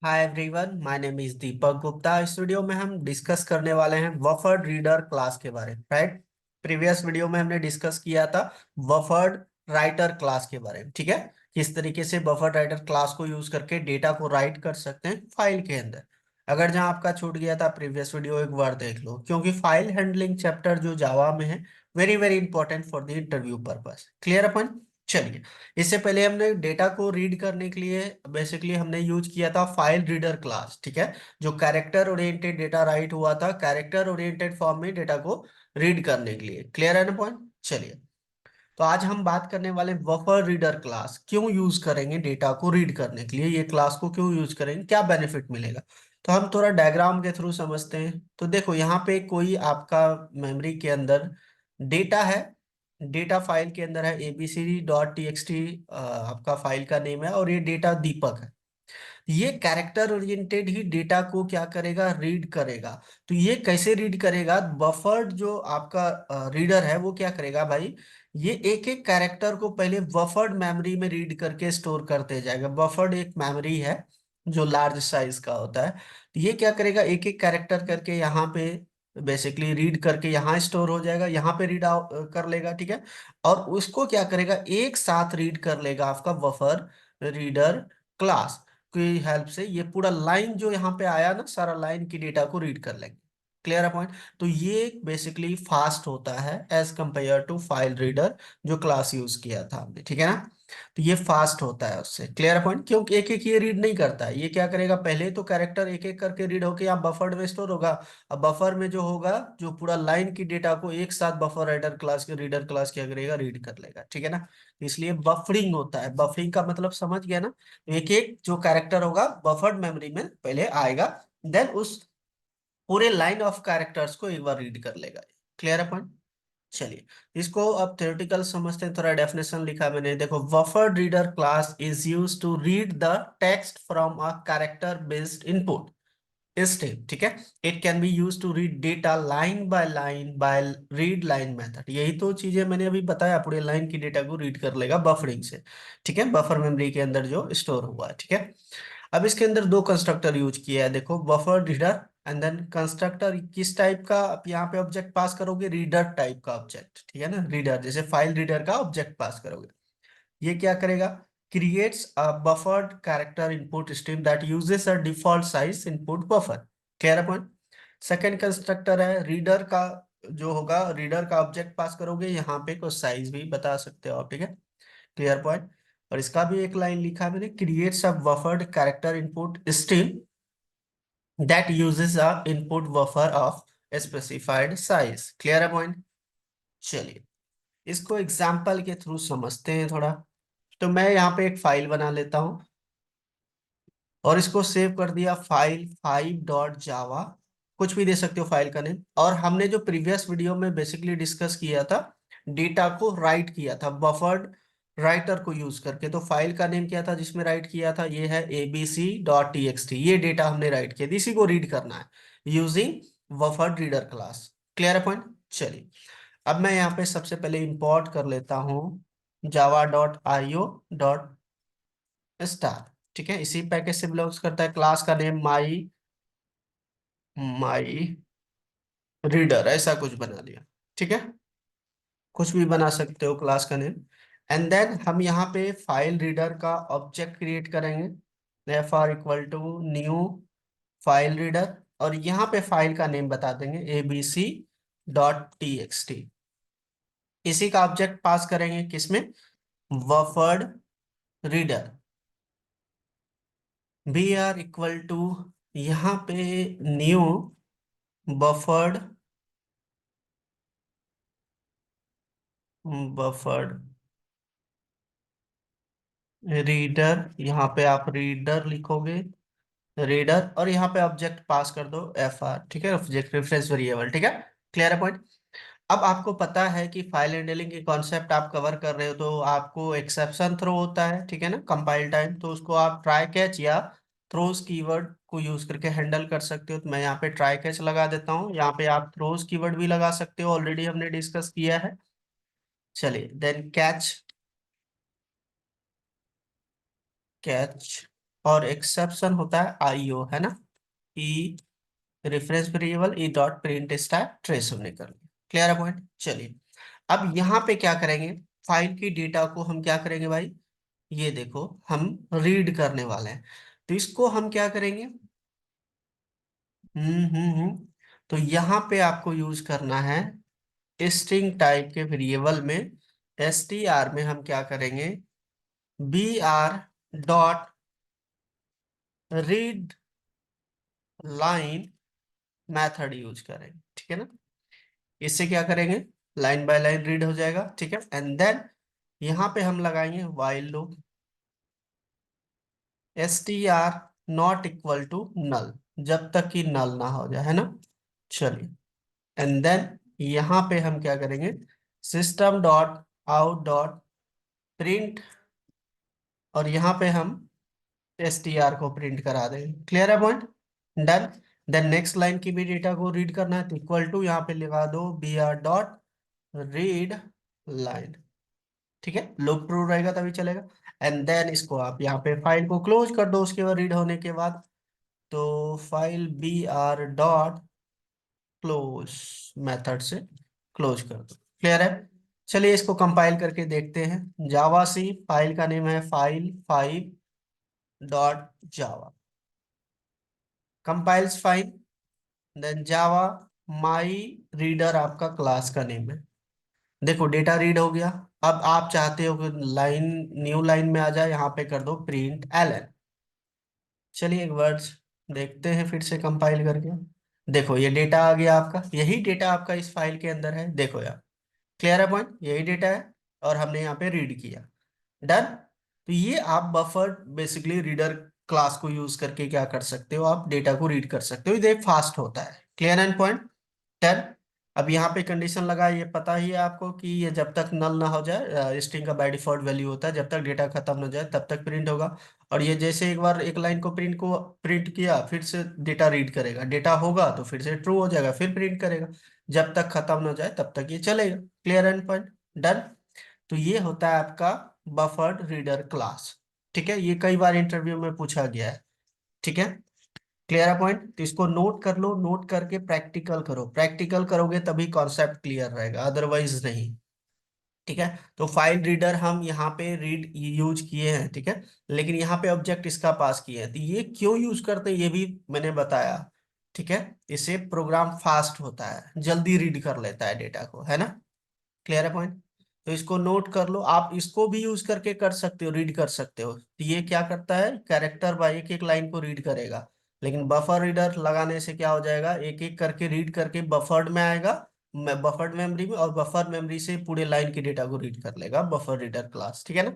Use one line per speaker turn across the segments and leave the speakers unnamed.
Hi everyone, my name is Deepak Gupta. इस video में हम डिस्कस करने वाले हैं बफर्ड रीडर क्लास के बारे में। राइट, प्रीवियस वीडियो में हमने डिस्कस किया था बफर्ड राइटर क्लास के बारे में। ठीक है, किस तरीके से बफर्ड राइटर क्लास को यूज करके डेटा को राइट कर सकते हैं फाइल के अंदर। अगर जहां आपका छूट गया था प्रीवियस वीडियो, एक बार देख लो, क्योंकि फाइल हैंडलिंग चैप्टर जो जावा में है, very very important for the interview purpose. Clear अपन? चलिए, इससे पहले हमने डेटा को रीड करने के लिए बेसिकली हमने यूज किया था फाइल रीडर क्लास। ठीक है, जो कैरेक्टर ओरिएंटेड डेटा राइट हुआ था, कैरेक्टर ओरिएंटेड फॉर्म में डेटा को रीड करने के लिए। क्लियर है ना पॉइंट? चलिए, तो आज हम बात करने वाले बफर रीडर क्लास क्यों यूज करेंगे, डेटा को रीड करने के लिए ये क्लास को क्यों यूज करेंगे, क्या बेनिफिट मिलेगा। तो हम थोड़ा डायग्राम के थ्रू समझते हैं। तो देखो, यहाँ पे कोई आपका मेमोरी के अंदर डेटा है, डेटा फाइल के अंदर है abcd.txt, आपका फाइल का नेम है, और ये डेटा दीपक है। ये कैरेक्टर ओरिएंटेड ही डेटा को क्या करेगा, रीड करेगा। तो ये कैसे रीड करेगा, बफर्ड जो आपका रीडर है वो क्या करेगा भाई, ये एक एक कैरेक्टर को पहले बफर्ड मेमोरी में रीड करके स्टोर करते जाएगा। बफर्ड एक मेमोरी है जो लार्ज साइज का होता है। तो ये क्या करेगा, एक एक कैरेक्टर करके यहाँ पे बेसिकली रीड करके यहाँ स्टोर हो जाएगा, यहाँ पे रीड कर लेगा। ठीक है, और उसको क्या करेगा, एक साथ रीड कर लेगा आपका बफर रीडर क्लास की हेल्प से। ये पूरा लाइन जो यहाँ पे आया ना, सारा लाइन की डेटा को रीड कर लेंगे। क्लियर है पॉइंट? तो ये बेसिकली फास्ट होता है as compare to file reader जो क्लास यूज किया था हमने। ठीक है ना, तो ये फास्ट होता है उससे। क्लियर है पॉइंट? क्योंकि एक एक ये रीड नहीं करता है। ये क्या करेगा, पहले तो कैरेक्टर एक एक करके रीड होके यहाँ बफर में स्टोर होगा। अब बफर में जो होगा, जो पूरा लाइन की डेटा को एक साथ बफर राइटर क्लास के रीडर क्लास क्या करेगा, रीड कर लेगा। ठीक है ना, इसलिए बफरिंग होता है। बफरिंग का मतलब समझ गया ना, एक एक जो कैरेक्टर होगा बफर्ड मेमोरी में पहले आएगा, देन उस पूरे लाइन ऑफ कैरेक्टर्स को एक बार रीड कर लेगा। क्लियर है पॉइंट? चलिए, इसको अब थ्योरेटिकल समझते हैं। थोड़ा डेफिनेशन लिखा है मैंने, देखो। Buffered reader class is use to read the text from a character based input step. ठीक है, it can be use to read data line by read line method. यही तो चीजें मैंने अभी बताया, पूरे लाइन की डेटा को रीड कर लेगा बफरिंग से। ठीक है, बफर मेमोरी के अंदर जो स्टोर हुआ है। ठीक है, अब इसके अंदर दो कंस्ट्रक्टर यूज किया है, देखो, buffer reader and then constructor. किस टाइप का आप यहाँ पे ऑब्जेक्ट पास करोगे, रीडर टाइप का ऑब्जेक्ट। ठीक है ना, रीडर जैसे फाइल रीडर का ऑब्जेक्ट पास करोगे। ये क्या करेगा, creates a buffered character input stream that uses a default size input buffer. Clear point? Second constructor है रीडर का, जो होगा रीडर का ऑब्जेक्ट पास करोगे, यहाँ पे कुछ साइज भी बता सकते हो आप। ठीक है, क्लियर पॉइंट? और इसका भी एक लाइन लिखा है मैंने, creates a buffered character input stream that uses a input buffer of specified size. Clear है पॉइंट? चलिए, इसको एग्जाम्पल के थ्रू समझते हैं थोड़ा। तो मैं यहाँ पे एक फाइल बना लेता हूँ और इसको सेव कर दिया, फाइल 5.java। कुछ भी दे सकते हो फाइल का नेम। और हमने जो प्रीवियस वीडियो में बेसिकली डिस्कस किया था, डेटा को राइट किया था बफर्ड राइटर को यूज करके। तो फाइल का नेम क्या था जिसमें राइट किया था, ये है abc.txt। ये डेटा हमने राइट किया, इसी को रीड करना है using buffered reader class. Clear है पॉइंट? चलिए, अब मैं यहाँ पे सबसे पहले इंपोर्ट कर लेता हूँ java.io.star। ठीक है, इसी पैकेज से बिलोंग्स करता है। क्लास का नेम माई रीडर, ऐसा कुछ बना लिया। ठीक है, कुछ भी बना सकते हो क्लास का नेम। एंड देन हम यहाँ पे फाइल रीडर का ऑब्जेक्ट क्रिएट करेंगे, F R equal to new file reader, और यहाँ पे फाइल का नेम बता देंगे abc.txt। इसी का ऑब्जेक्ट पास करेंगे किसमें, buffered reader. B R equal to यहाँ पे न्यू बफर्ड बफर्ड रीडर, यहाँ पे आप रीडर लिखोगे, रीडर, और यहाँ पे ऑब्जेक्ट पास कर दो एफ आर। ठीक है, ऑब्जेक्ट रेफरेंस वेरिएबल। ठीक है, क्लियर है पॉइंट? अब आपको पता है कि फाइल हैंडलिंग की कॉन्सेप्ट आप कवर कर रहे हो, तो आपको एक्सेप्शन थ्रो होता है। ठीक है ना, कंपाइल टाइम, तो उसको आप ट्राई कैच या थ्रोज कीवर्ड को यूज करके हैंडल कर सकते हो। तो मैं यहाँ पे ट्राई कैच लगा देता हूँ, यहाँ पे आप थ्रोज कीवर्ड भी लगा सकते हो, ऑलरेडी हमने डिस्कस किया है। चलिए, देन कैच, कैच और एक्सेप्शन होता है आईओ, है ना, e reference variable e dot print stack trace होने कर लिए। क्लियर है पॉइंट। चलिए अब यहाँ पे क्या करेंगे, फाइल की डेटा को हम क्या करेंगे भाई, ये देखो हम रीड करने वाले हैं, तो इसको हम क्या करेंगे, तो यहाँ पे आपको यूज करना है स्ट्रिंग टाइप के वेरिएबल में, str में हम क्या करेंगे, br dot read line method use करेंगे, ठीक है ना। इससे क्या करेंगे, लाइन बाय लाइन रीड हो जाएगा, ठीक है। एंड देन यहाँ पे हम लगाएंगे while loop, str not equal to null, जब तक कि नल ना हो जाए, है ना। चलिए एंड देन यहाँ पे हम क्या करेंगे, system dot out dot print, और यहाँ पे हम str को प्रिंट करा देंगे। क्लियर है point, done. Then next line की भी डेटा को रीड करना है, तो इक्वल टू यहाँ पे लगा दो br डॉट रीड लाइन, ठीक है, लूप ट्रू रहेगा तभी चलेगा। एंड देन इसको आप यहाँ पे फाइल को क्लोज कर दो उसके बाद, रीड होने के बाद, तो file br dot close method से क्लोज कर दो। क्लियर है। चलिए इसको कंपाइल करके देखते हैं, जावा सी फाइल का नेम है file 5 dot Java, compiles fine, then Java my reader आपका क्लास का नेम है। देखो डेटा रीड हो गया, अब आप चाहते हो कि लाइन न्यू लाइन में आ जाए, यहाँ पे कर दो प्रिंट एलन। चलिए एक वर्ड्स देखते हैं फिर से कंपाइल करके, देखो ये डेटा आ गया आपका, यही डेटा आपका इस फाइल के अंदर है, देखो यार। क्लियर है पॉइंट, यही डेटा है और हमने यहाँ पे रीड किया, डन। तो ये आप बफर बेसिकली रीडर क्लास को यूज करके क्या कर सकते हो, आप डेटा को रीड कर सकते हो, ये फास्ट होता है। Clear and point, done. अब यहाँ पे कंडीशन लगा, ये पता ही है आपको कि ये जब तक नल ना हो जाए, स्ट्रिंग का बाय डिफॉल्ट वैल्यू होता है, जब तक डेटा खत्म ना हो जाए तब तक प्रिंट होगा। और ये जैसे एक बार एक लाइन को प्रिंट किया, फिर से डेटा रीड करेगा, डेटा होगा तो फिर से ट्रू हो जाएगा, फिर प्रिंट करेगा, जब तक खत्म ना हो जाए तब तक ये चलेगा। Clear and point, done. तो ये होता है आपका बफर्ड रीडर क्लास, ठीक है, ये कई बार इंटरव्यू में पूछा गया है, ठीक है। क्लियर है पॉइंट, तो इसको नोट कर लो, नोट करके प्रैक्टिकल करो, प्रैक्टिकल करोगे तभी कॉन्सेप्ट क्लियर रहेगा, अदरवाइज नहीं, ठीक है। तो फाइल रीडर हम यहाँ पे रीड यूज किए हैं, ठीक है, लेकिन यहाँ पे ऑब्जेक्ट इसका पास किए हैं, तो ये क्यों यूज करते हैं ये भी मैंने बताया, ठीक है। इससे प्रोग्राम फास्ट होता है, जल्दी रीड कर लेता है डेटा को, है ना। क्लियर है पॉइंट, तो इसको नोट कर लो, आप इसको भी यूज करके कर सकते हो, रीड कर सकते हो, तो ये क्या करता है, कैरेक्टर बाय एक एक लाइन को रीड करेगा, लेकिन बफर रीडर लगाने से क्या हो जाएगा, एक एक करके रीड करके बफर्ड में आएगा, बफर्ड मेमोरी में, और बफर मेमोरी से पूरे लाइन के डेटा को रीड कर लेगा बफर रीडर क्लास, ठीक है ना।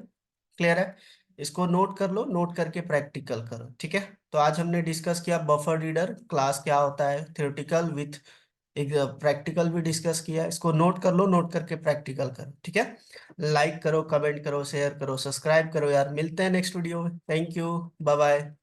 क्लियर है, इसको नोट कर लो, नोट करके प्रैक्टिकल करो, ठीक है। तो आज हमने डिस्कस किया बफर रीडर क्लास क्या होता है, थ्योरेटिकल विथ एक प्रैक्टिकल भी डिस्कस किया, इसको नोट कर लो, नोट करके प्रैक्टिकल करो, ठीक है। लाइक करो, कमेंट करो, शेयर करो, सब्सक्राइब करो यार, मिलते हैं नेक्स्ट वीडियो में, थैंक यू, बाय बाय।